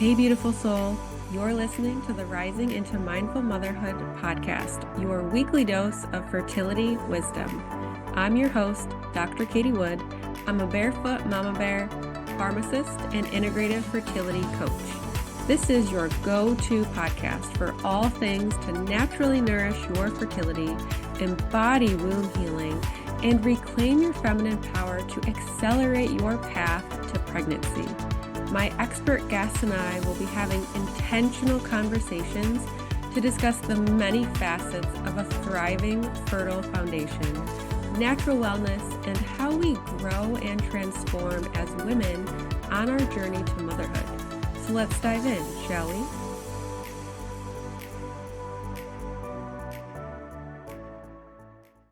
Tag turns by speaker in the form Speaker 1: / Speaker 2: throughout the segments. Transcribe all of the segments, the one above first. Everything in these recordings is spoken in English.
Speaker 1: Hey, beautiful soul. You're listening to the Rising into Mindful Motherhood podcast, your weekly dose of fertility wisdom. I'm your host, Dr. Katie Wood. I'm a barefoot mama bear, pharmacist, and integrative fertility coach. This is your go-to podcast for all things to naturally nourish your fertility, embody womb healing, and reclaim your feminine power to accelerate your path to pregnancy. My expert guests and I will be having intentional conversations to discuss the many facets of a thriving, fertile foundation, natural wellness, and how we grow and transform as women on our journey to motherhood. So let's dive in, shall we?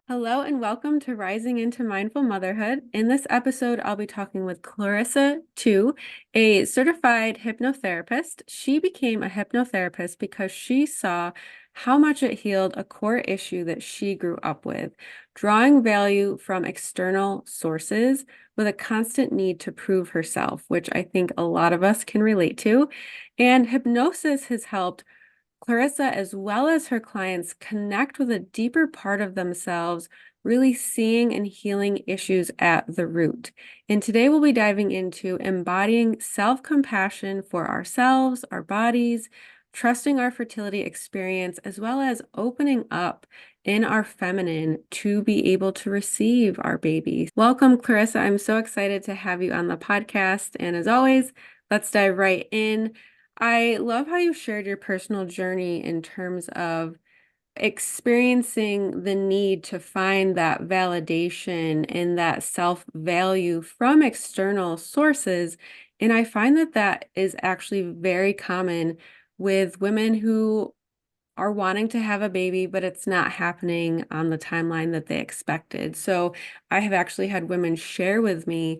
Speaker 1: Hello and welcome to Rising into Mindful Motherhood. In this episode, I'll be talking with Clarissa Tu, a certified hypnotherapist. She became a hypnotherapist because she saw how much it healed a core issue that she grew up with, drawing value from external sources with a constant need to prove herself, which I think a lot of us can relate to. And hypnosis has helped Clarissa, as well as her clients, connect with a deeper part of themselves, really seeing and healing issues at the root. And today we'll be diving into embodying self-compassion for ourselves, our bodies, trusting our fertility experience, as well as opening up in our feminine to be able to receive our baby. Welcome, Clarissa. I'm so excited to have you on the podcast. And as always, let's dive right in. I love how you shared your personal journey in terms of experiencing the need to find that validation and that self-value from external sources. And I find that that is actually very common with women who are wanting to have a baby, but it's not happening on the timeline that they expected. So I have actually had women share with me,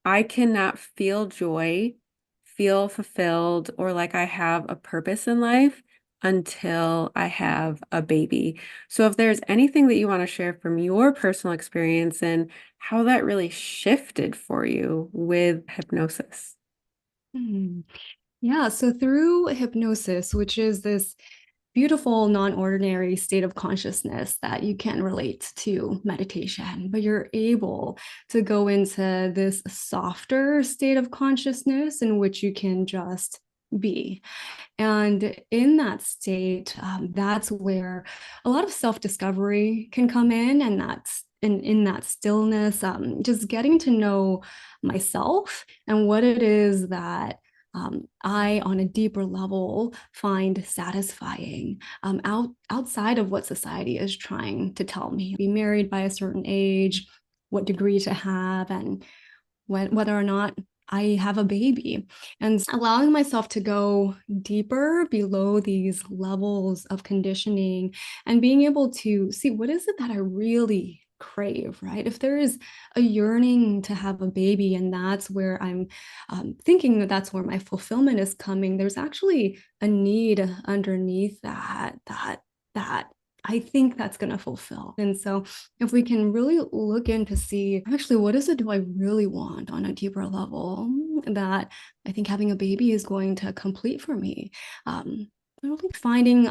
Speaker 1: I cannot feel joy, feel fulfilled, or like I have a purpose in life until I have a baby. So if there's anything that you want to share from your personal experience and how that really shifted for you with hypnosis.
Speaker 2: Yeah, so through hypnosis, which is this beautiful, non-ordinary state of consciousness that you can relate to meditation, but you're able to go into this softer state of consciousness in which you can just be. And in that state, that's where a lot of self-discovery can come in, and that's in that stillness, just getting to know myself and what it is that I, on a deeper level, find satisfying outside of what society is trying to tell me. Be married by a certain age, what degree to have, and whether or not I have a baby, and allowing myself to go deeper below these levels of conditioning and being able to see what is it that I really crave, right? If there is a yearning to have a baby and that's where I'm thinking that that's where my fulfillment is coming, there's actually a need underneath that I think that's going to fulfill. And so if we can really look in to see, actually, what is it do I really want on a deeper level that I think having a baby is going to complete for me? Really finding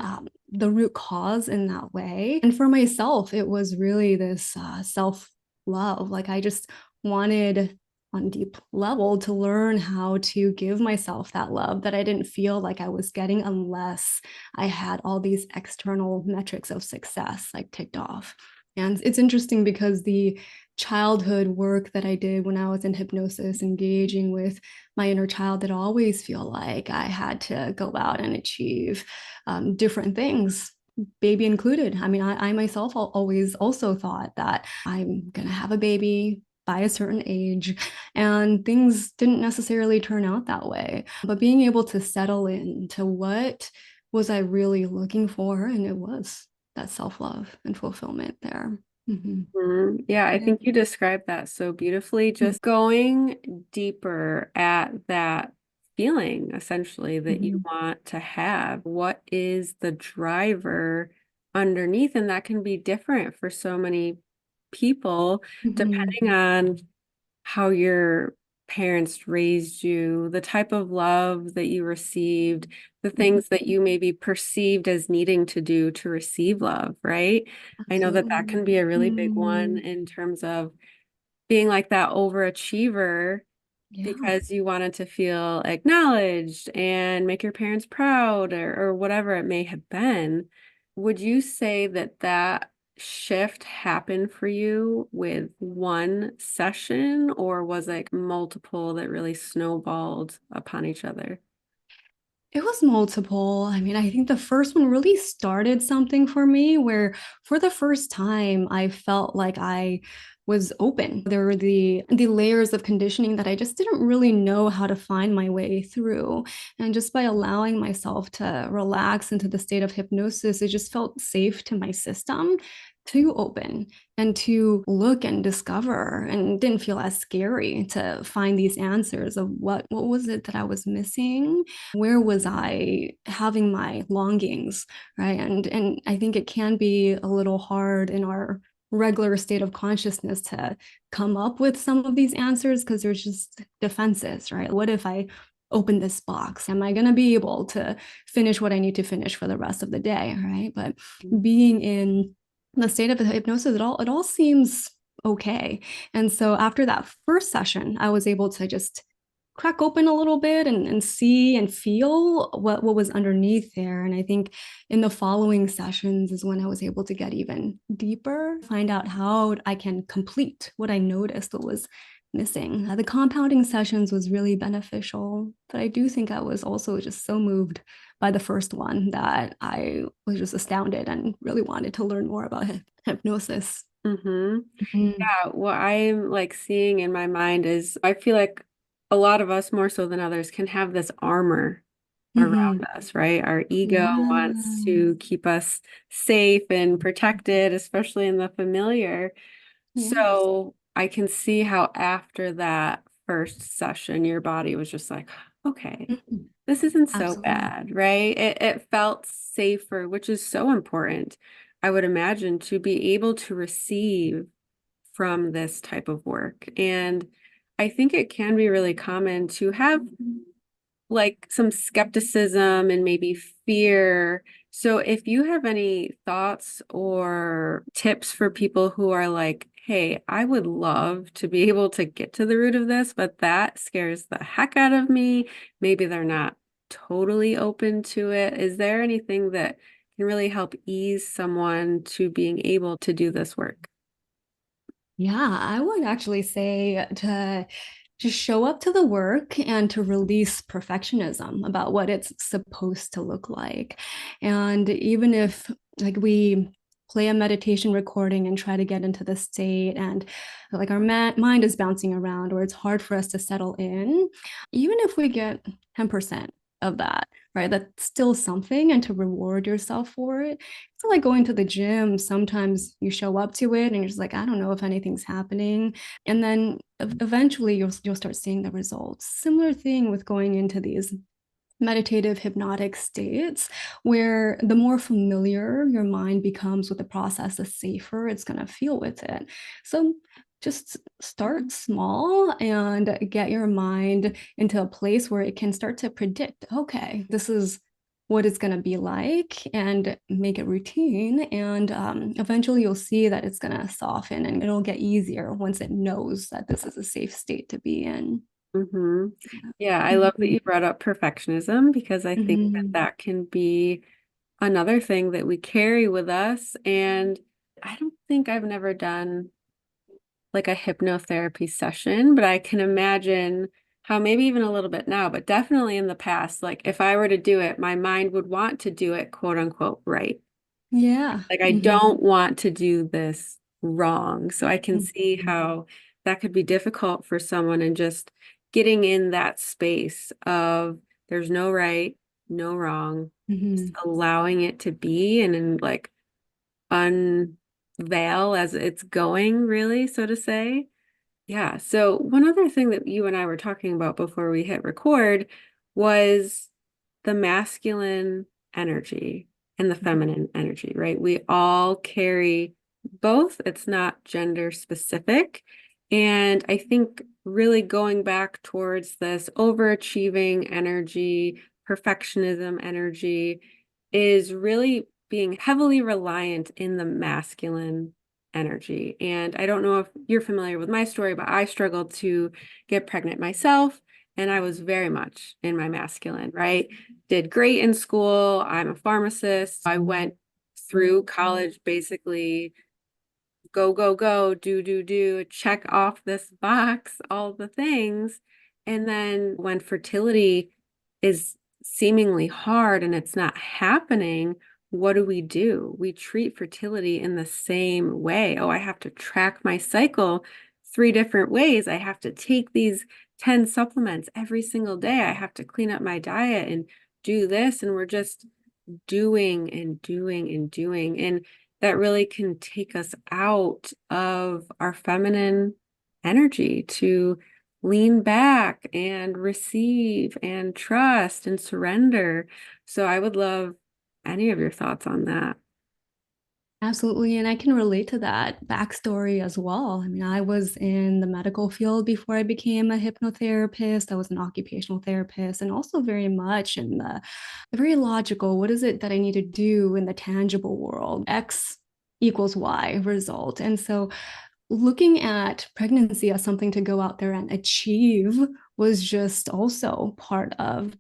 Speaker 2: the root cause in that way. And for myself, it was really this self-love. Like I just wanted on a deep level to learn how to give myself that love that I didn't feel like I was getting unless I had all these external metrics of success like ticked off. And it's interesting because the childhood work that I did when I was in hypnosis, engaging with my inner child, that always feel like I had to go out and achieve different things, baby included. I mean, I myself always also thought that I'm going to have a baby by a certain age, and things didn't necessarily turn out that way. But being able to settle into what was I really looking for, and it was that self-love and fulfillment there.
Speaker 1: Yeah, I think you described that so beautifully. Just going deeper at that feeling, essentially, that you want to have. What is the driver underneath? And that can be different for so many people, depending on how you're parents raised you, the type of love that you received, the things that you maybe perceived as needing to do to receive love, right? I know that that
Speaker 2: Absolutely.
Speaker 1: can be a really big one
Speaker 2: Mm,
Speaker 1: in terms of being like that overachiever
Speaker 2: yeah.
Speaker 1: because you wanted to feel acknowledged and make your parents proud or whatever it may have been. Would you say that that shift happened for you with one session, or was it multiple that really snowballed upon each other?
Speaker 2: It was multiple. I mean, I think the first one really started something for me where for the first time I felt like I was open. There were the layers of conditioning that I just didn't really know how to find my way through. And just by allowing myself to relax into the state of hypnosis, it just felt safe to my system to open and to look and discover, and didn't feel as scary to find these answers of what was it that I was missing, where was I having my longings, right? And I think it can be a little hard in our regular state of consciousness to come up with some of these answers because there's just defenses, right? What if I open this box? Am I going to be able to finish what I need to finish for the rest of the day, right? But being in the state of hypnosis, it all seems okay. And so after that first session, I was able to just crack open a little bit and see and feel what was underneath there. And I think in the following sessions is when I was able to get even deeper, find out how I can complete what I noticed that was missing. The compounding sessions was really beneficial, but I do think I was also just so moved by the first one that I was just astounded and really wanted to learn more about hypnosis.
Speaker 1: Mm-hmm.
Speaker 2: Mhm.
Speaker 1: Yeah, what I'm like seeing in my mind is I feel like a lot of us, more so than others, can have this armor around
Speaker 2: Mhm.
Speaker 1: us, right? Our ego wants
Speaker 2: Yeah.
Speaker 1: to keep us safe and protected, especially in the familiar.
Speaker 2: Yes.
Speaker 1: So I can see how after that first session, your body was just like, okay,
Speaker 2: Mhm.
Speaker 1: this isn't so
Speaker 2: Absolutely.
Speaker 1: bad, right? It felt safer, which is so important, I would imagine, to be able to receive from this type of work. And I think it can be really common to have like some skepticism and maybe fear. So if you have any thoughts or tips for people who are like, hey, I would love to be able to get to the root of this, but that scares the heck out of me. Maybe they're not totally open to it. Is there anything that can really help ease someone to being able to do this work?
Speaker 2: Yeah, I would actually say to just show up to the work and to release perfectionism about what it's supposed to look like. And even if like we play a meditation recording and try to get into the state and like our mind is bouncing around or it's hard for us to settle in, even if we get 10% of that, right? That's still something, and to reward yourself for it. It's like going to the gym. Sometimes you show up to it and you're just like, I don't know if anything's happening. And then eventually you'll start seeing the results. Similar thing with going into these meditative hypnotic states where the more familiar your mind becomes with the process, the safer it's going to feel with it. So just start small and get your mind into a place where it can start to predict, okay, this is what it's going to be like, and make it routine. And eventually you'll see that it's going to soften and it'll get easier once it knows that this is a safe state to be in.
Speaker 1: Hmm. Yeah, I love that
Speaker 2: Mhm.
Speaker 1: you brought up perfectionism because I think that
Speaker 2: Mhm.
Speaker 1: that can be another thing that we carry with us. And I don't think I've never done like a hypnotherapy session, but I can imagine how maybe even a little bit now, but definitely in the past, like if I were to do it, my mind would want to do it, quote unquote, right.
Speaker 2: Yeah.
Speaker 1: Like I
Speaker 2: Mhm.
Speaker 1: don't want to do this wrong. So I can see
Speaker 2: Mhm.
Speaker 1: how that could be difficult for someone and just getting in that space of there's no right, no wrong, just
Speaker 2: Mhm.
Speaker 1: allowing it to be and then like unveil as it's going, really, so to say. Yeah. So one other thing that you and I were talking about before we hit record was the masculine energy and the feminine energy, right? We all carry both. It's not gender specific. And I think really going back towards this overachieving energy, perfectionism energy, is really being heavily reliant in the masculine energy. And I don't know if you're familiar with my story, but I struggled to get pregnant myself. And I was very much in my masculine, right? Did great in school. I'm a pharmacist. I went through college basically go, go, go, do, check off this box, all the things. And then when fertility is seemingly hard and it's not happening, what do? We treat fertility in the same way. Oh, I have to track my cycle 3 different ways. I have to take these 10 supplements every single day. I have to clean up my diet and do this. And we're just doing and doing and doing. And that really can take us out of our feminine energy to lean back and receive and trust and surrender. So I would love any of your thoughts on that.
Speaker 2: Absolutely. And I can relate to that backstory as well. I mean, I was in the medical field before I became a hypnotherapist. I was an occupational therapist, and also very much in the very logical, what is it that I need to do in the tangible world? X equals Y result. And so looking at pregnancy as something to go out there and achieve was just also part of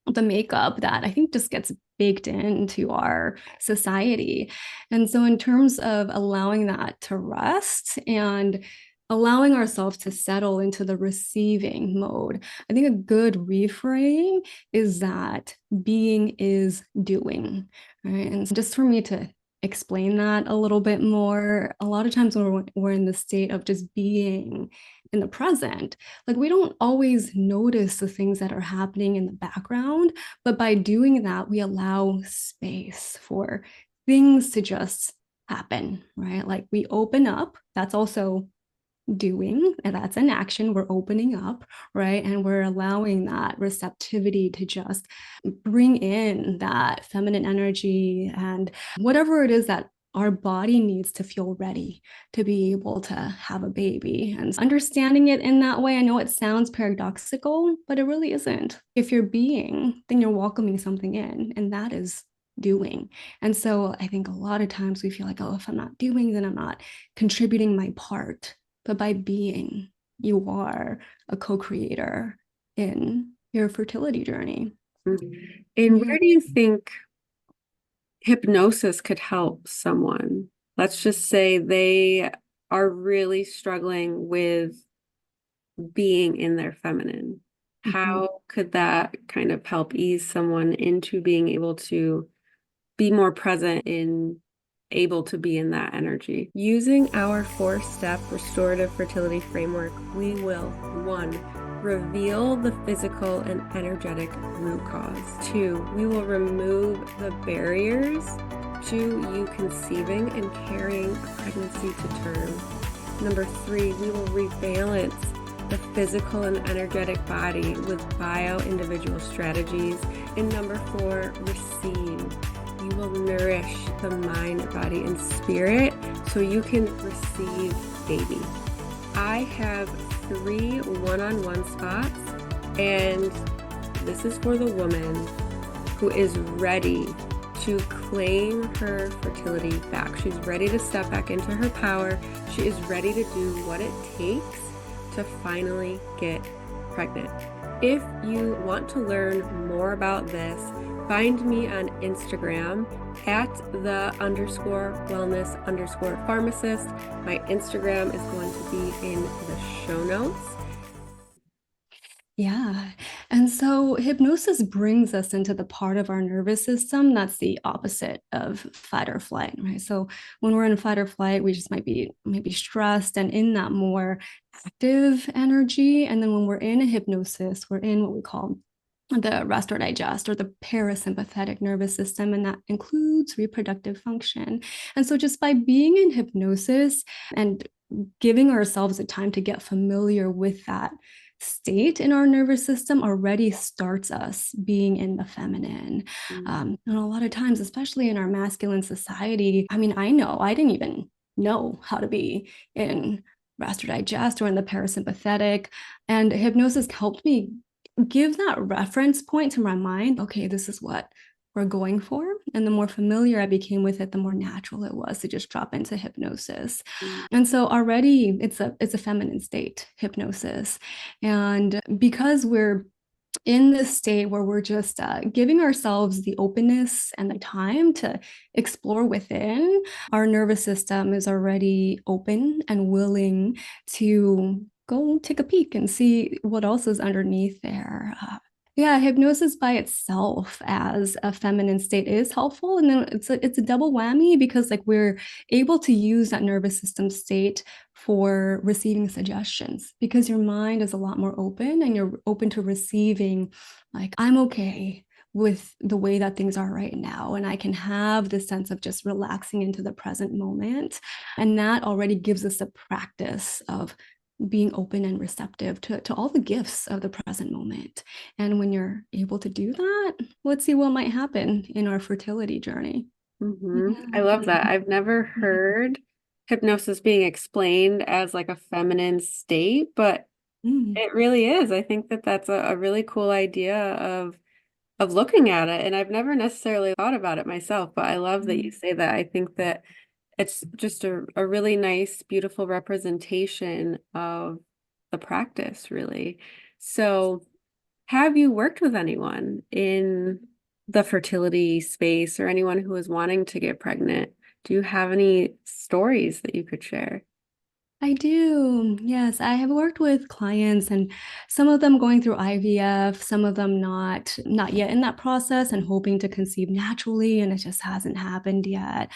Speaker 2: the makeup that I think just gets baked into our society. And so, in terms of allowing that to rest and allowing ourselves to settle into the receiving mode, I think a good reframe is that being is doing. Right. And just for me to explain that a little bit more, a lot of times when we're in the state of just being in the present, like we don't always notice the things that are happening in the background, but by doing that, we allow space for things to just happen, right? Like we open up, that's also doing, and that's an action. We're opening up, right? And we're allowing that receptivity to just bring in that feminine energy and whatever it is that our body needs to feel ready to be able to have a baby. And understanding it in that way, I know it sounds paradoxical, but it really isn't. If you're being, then you're welcoming something in, and that is doing. And so I think a lot of times we feel like, oh, if I'm not doing, then I'm not contributing my part. But by being, you are a co-creator in your fertility journey.
Speaker 1: And
Speaker 2: Mhm.
Speaker 1: where do you think hypnosis could help someone? Let's just say they are really struggling with being in their feminine.
Speaker 2: Mhm.
Speaker 1: How could that kind of help ease someone into being able to be more present in able to be in that energy? Using our 4-step restorative fertility framework, we will 1, reveal the physical and energetic root cause. 2, we will remove the barriers to you conceiving and carrying a pregnancy to term. Number 3, we will rebalance the physical and energetic body with bio-individual strategies. And number 4, receive. You will nourish the mind, body, and spirit so you can receive baby. I have 3 one-on-one spots, and this is for the woman who is ready to claim her fertility back. She's ready to step back into her power. She is ready to do what it takes to finally get pregnant. If you want to learn more about this, find me on Instagram at @the_wellness_pharmacist. My Instagram is going to be in the show notes.
Speaker 2: Yeah. And so hypnosis brings us into the part of our nervous system that's the opposite of fight or flight, right? So when we're in fight or flight, we just might be maybe stressed and in that more active energy. And then when we're in a hypnosis, we're in what we call the rest or digest or the parasympathetic nervous system, and that includes reproductive function. And so just by being in hypnosis and giving ourselves a time to get familiar with that state in our nervous system already starts us being in the feminine. And a lot of times, especially in our masculine society, I mean, I know I didn't even know how to be in rest or digest or in the parasympathetic. And hypnosis helped me give that reference point to my mind. Okay, this is what we're going for. And the more familiar I became with it, the more natural it was to just drop into hypnosis. And so already it's a feminine state, hypnosis. And because we're in this state where we're just giving ourselves the openness and the time to explore within, our nervous system is already open and willing to go take a peek and see what else is underneath there. Yeah, hypnosis by itself as a feminine state is helpful. And then it's a double whammy because like we're able to use that nervous system state for receiving suggestions because your mind is a lot more open and you're open to receiving like, I'm okay with the way that things are right now. And I can have this sense of just relaxing into the present moment. And that already gives us a practice of being open and receptive to all the gifts of the present moment. And when you're able to do that, let's see what might happen in our fertility journey.
Speaker 1: I love that. I've never heard hypnosis being explained as like a feminine state, but
Speaker 2: Mm.
Speaker 1: it really is. I think that that's a really cool idea of looking at it. And I've never necessarily thought about it myself, but I love that you say that. I think that it's just a really nice, beautiful representation of the practice, really. So, have you worked with anyone in the fertility space or anyone who is wanting to get pregnant? Do you have any stories that you could share?
Speaker 2: I do. Yes, I have worked with clients and some of them going through IVF, some of them not yet in that process and hoping to conceive naturally and it just hasn't happened yet.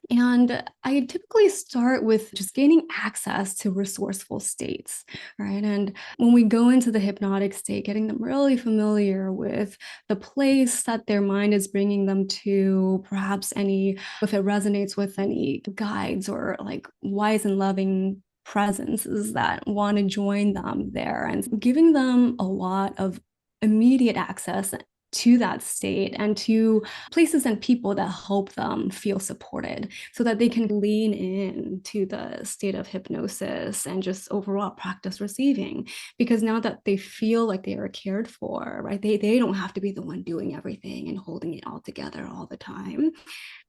Speaker 2: And I typically start with just gaining access to resourceful states, right? And when we go into the hypnotic state, getting them really familiar with the place that their mind is bringing them to, perhaps if it resonates with any guides or like wise and loving presences that want to join them there and giving them a lot of immediate access to that state and to places and people that help them feel supported so that they can lean in to the state of hypnosis and just overall practice receiving because now that they feel like they are cared for, right, they don't have to be the one doing everything and holding it all together all the time.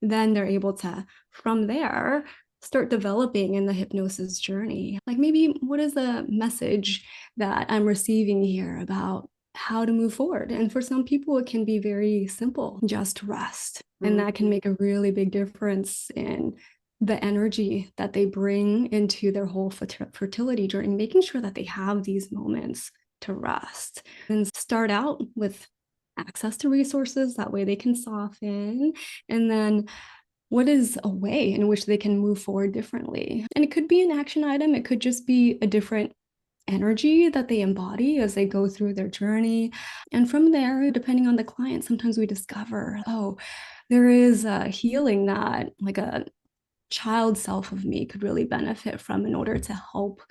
Speaker 2: Then they're able to from there start developing in the hypnosis journey. Like maybe what is the message that I'm receiving here about how to move forward? And for some people, it can be very simple, just rest. And that can make a really big difference in the energy that they bring into their whole fertility journey, making sure that they have these moments to rest and start out with access to resources. That way they can soften. And then what is a way in which they can move forward differently? And it could be an action item, it could just be a different energy that they embody as they go through their journey. And from there, depending on the client, sometimes we discover, oh, there is a healing that like a child self of me could really benefit from in order to help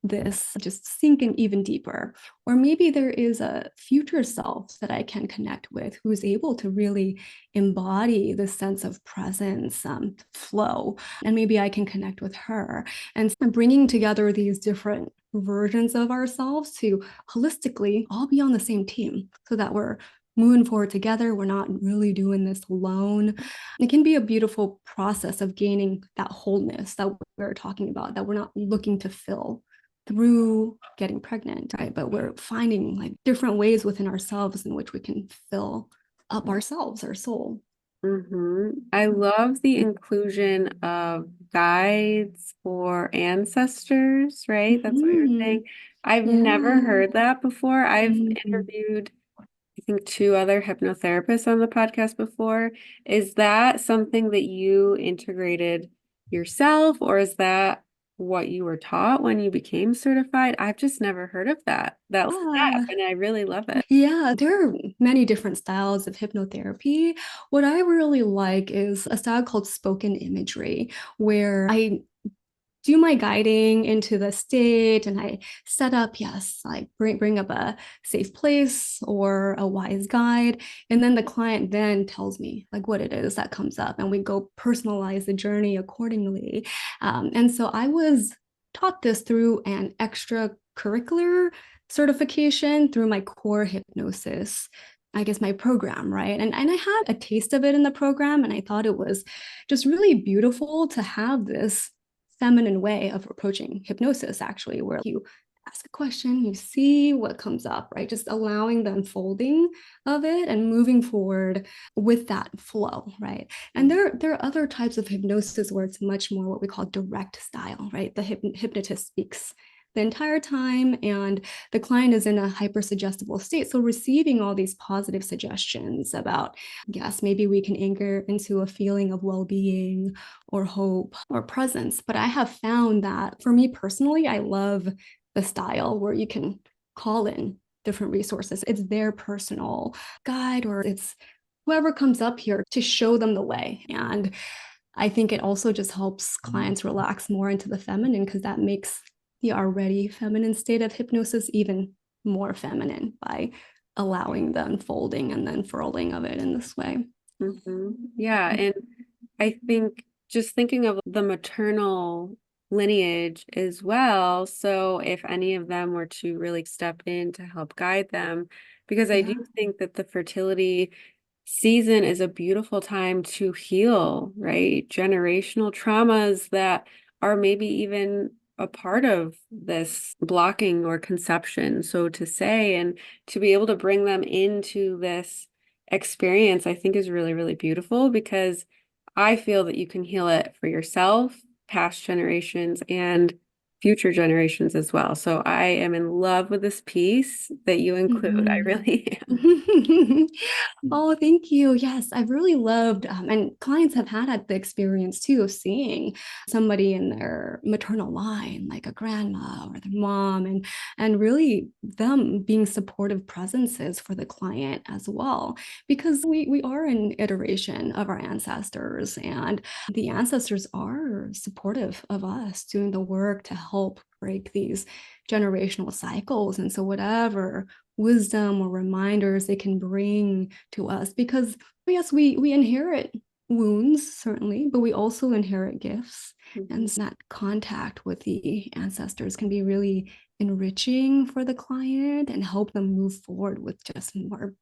Speaker 2: this just sink in even deeper. Or maybe there is a future self that I can connect with who's able to really embody this sense of presence, flow, and maybe I can connect with her. And bringing together these different versions of ourselves to holistically all be on the same team so that we're moving forward together. We're not really doing this alone. It can be a beautiful process of gaining that wholeness that we're talking about, that we're not looking to fill through getting pregnant, right? But we're finding like different ways within ourselves in which we can fill up ourselves, our soul.
Speaker 1: I love the inclusion of guides or ancestors, right? That's what you're saying. I've never
Speaker 2: Yeah.
Speaker 1: heard that before. I've
Speaker 2: Mhm.
Speaker 1: interviewed, I think, two other hypnotherapists on the podcast before. Is that something that you integrated yourself, or is that what you were taught when you became certified? I've just never heard of that step,
Speaker 2: Yeah.
Speaker 1: and I really love it.
Speaker 2: Yeah, there are many different styles of hypnotherapy. What I really like is a style called spoken imagery, where I do my guiding into the state and I set up, yes, like bring up a safe place or a wise guide. And then the client then tells me like what it is that comes up and we go personalize the journey accordingly. And so I was taught this through an extracurricular certification through my core hypnosis, I guess, my program, right? And I had a taste of it in the program, and I thought it was just really beautiful to have this feminine way of approaching hypnosis, actually, where you ask a question, you see what comes up, right? Just allowing the unfolding of it and moving forward with that flow, right? And there are other types of hypnosis where it's much more what we call direct style, right? The hypnotist speaks the entire time, and the client is in a hyper suggestible state. So receiving all these positive suggestions about, yes, maybe we can anchor into a feeling of well-being or hope or presence. But I have found that for me personally, I love the style where you can call in different resources. It's their personal guide, or it's whoever comes up here to show them the way. And I think it also just helps clients relax more into the feminine, because that makes the already feminine state of hypnosis even more feminine by allowing the unfolding and the unfurling of it in this way.
Speaker 1: Yeah. And I think just thinking of the maternal lineage as well. So if any of them were to really step in to help guide them, because I do
Speaker 2: Yeah.
Speaker 1: think that the fertility season is a beautiful time to heal, right? Generational traumas that are maybe even a part of this blocking or conception, so to say, and to be able to bring them into this experience, I think is really, really beautiful, because I feel that you can heal it for yourself, past generations, and future generations as well. So I am in love with this piece that you include. I
Speaker 2: Mhm.
Speaker 1: really am.
Speaker 2: Oh, thank you. Yes, I've really loved, and clients have had the experience too of seeing somebody in their maternal line, like a grandma or their mom, and really them being supportive presences for the client as well, because we are an iteration of our ancestors, and the ancestors are supportive of us doing the work to help break these generational cycles. And so whatever wisdom or reminders they can bring to us, because yes, we inherit wounds, certainly, but we also inherit gifts. And that contact with the ancestors can be really enriching for the client and help them move forward with just more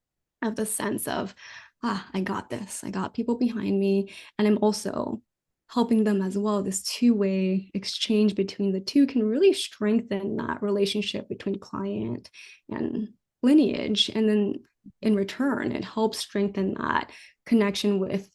Speaker 2: of the sense of, I got this, I got people behind me, and I'm also helping them as well. This two-way exchange between the two can really strengthen that relationship between client and lineage. And then in return, it helps strengthen that connection with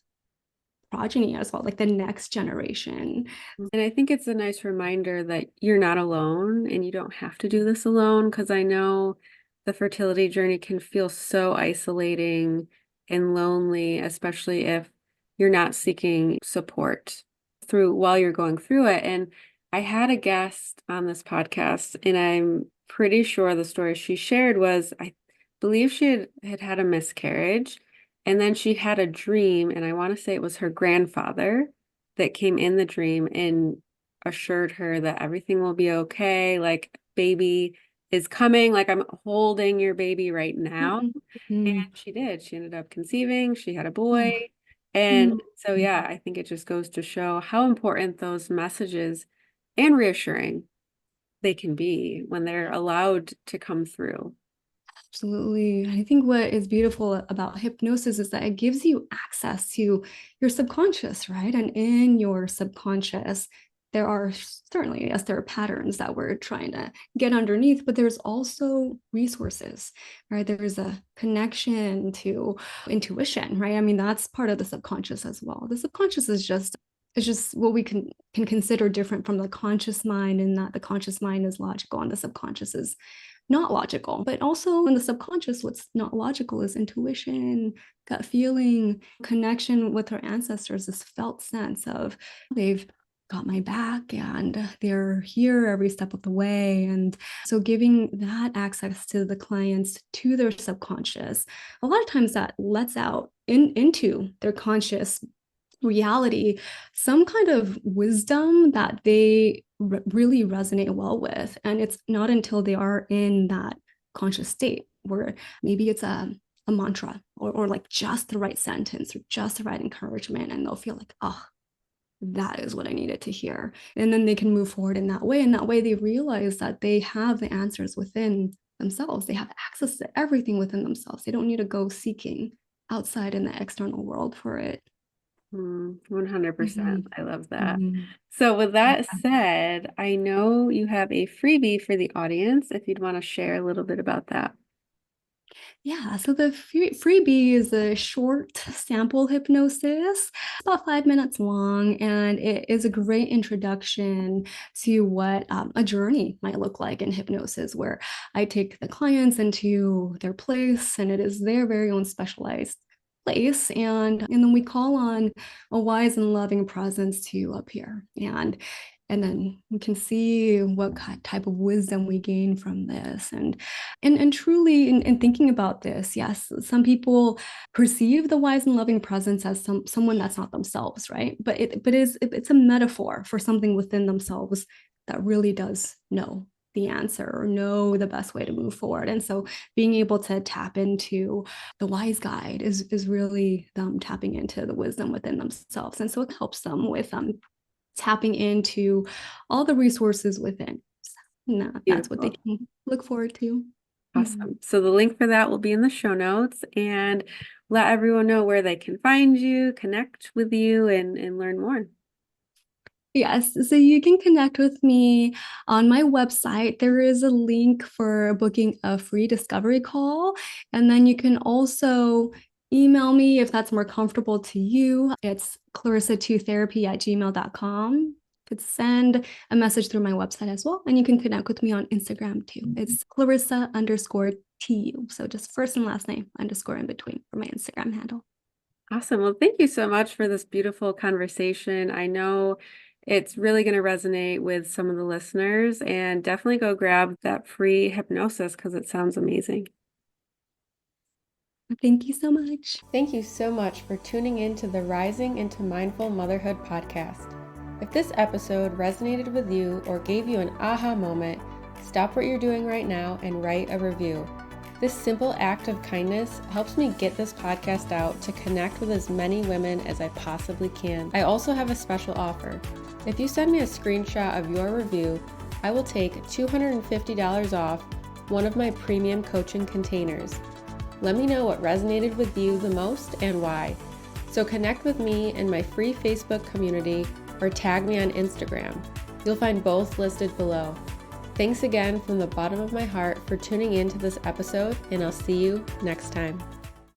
Speaker 2: progeny as well, like the next generation.
Speaker 1: And I think it's a nice reminder that you're not alone and you don't have to do this alone, because I know the fertility journey can feel so isolating and lonely, especially if you're not seeking support through while you're going through it. And I had a guest on this podcast, and I'm pretty sure the story she shared was, I believe she had a miscarriage, and then she had a dream, and I want to say it was her grandfather that came in the dream and assured her that everything will be okay. Like, baby is coming. Like, I'm holding your baby right now. And
Speaker 2: Mm-hmm.
Speaker 1: she did. She ended up conceiving. She had a boy.
Speaker 2: Oh.
Speaker 1: And
Speaker 2: Mm-hmm.
Speaker 1: so, yeah, I think it just goes to show how important those messages and reassuring they can be when they're allowed to come through.
Speaker 2: Absolutely. I think what is beautiful about hypnosis is that it gives you access to your subconscious, right? And in your subconscious, there are certainly, yes, there are patterns that we're trying to get underneath, but there's also resources, right? There's a connection to intuition, right? I mean, that's part of the subconscious as well. The subconscious is just, it's just what we can consider different from the conscious mind, in that the conscious mind is logical and the subconscious is not logical. But also in the subconscious, what's not logical is intuition, gut feeling, connection with our ancestors, this felt sense of they've got my back and they're here every step of the way. And so giving that access to the clients, to their subconscious, a lot of times that lets out into their conscious reality some kind of wisdom that they really resonate well with. And it's not until they are in that conscious state where maybe it's a mantra, or like just the right sentence or just the right encouragement, and they'll feel like, oh, that is what I needed to hear. And then they can move forward in that way. And that way they realize that they have the answers within themselves. They have access to everything within themselves. They don't need to go seeking outside in the external world for it.
Speaker 1: 100%. I love that.
Speaker 2: Mhm.
Speaker 1: So with that said, I know you have a freebie for the audience if you'd want to share a little bit about that.
Speaker 2: Yeah, so the freebie is a short sample hypnosis, about 5 minutes long, and it is a great introduction to what a journey might look like in hypnosis, where I take the clients into their place, and it is their very own specialized place, and then we call on a wise and loving presence to appear, and then we can see what type of wisdom we gain from this, and truly in thinking about this, yes, some people perceive the wise and loving presence as someone that's not themselves, right? It's a metaphor for something within themselves that really does know the answer or know the best way to move forward. And so being able to tap into the wise guide is really them tapping into the wisdom within themselves. And so it helps them with tapping into all the resources within. So that's what they
Speaker 1: Beautiful.
Speaker 2: can look forward to.
Speaker 1: Awesome. So the link for that will be in the show notes, and let everyone know where they can find you, connect with you, and learn more.
Speaker 2: Yes, so you can connect with me on my website. There is a link for booking a free discovery call. And then you can also email me if that's more comfortable to you. It's clarissatutherapy@gmail.com. You could send a message through my website as well. And you can connect with me on Instagram too. It's Clarissa_TU. So just first and last name underscore in between for my Instagram handle.
Speaker 1: Awesome. Well, thank you so much for this beautiful conversation. I know it's really going to resonate with some of the listeners, and definitely go grab that free hypnosis because it sounds amazing.
Speaker 2: Thank you so much.
Speaker 1: Thank you so much for tuning in to the Rising into Mindful Motherhood podcast. If this episode resonated with you or gave you an aha moment, stop what you're doing right now and write a review. This simple act of kindness helps me get this podcast out to connect with as many women as I possibly can. I also have a special offer. If you send me a screenshot of your review, I will take $250 off one of my premium coaching containers. Let me know what resonated with you the most and why. So connect with me in my free Facebook community or tag me on Instagram. You'll find both listed below. Thanks again from the bottom of my heart for tuning in to this episode, and I'll see you next time.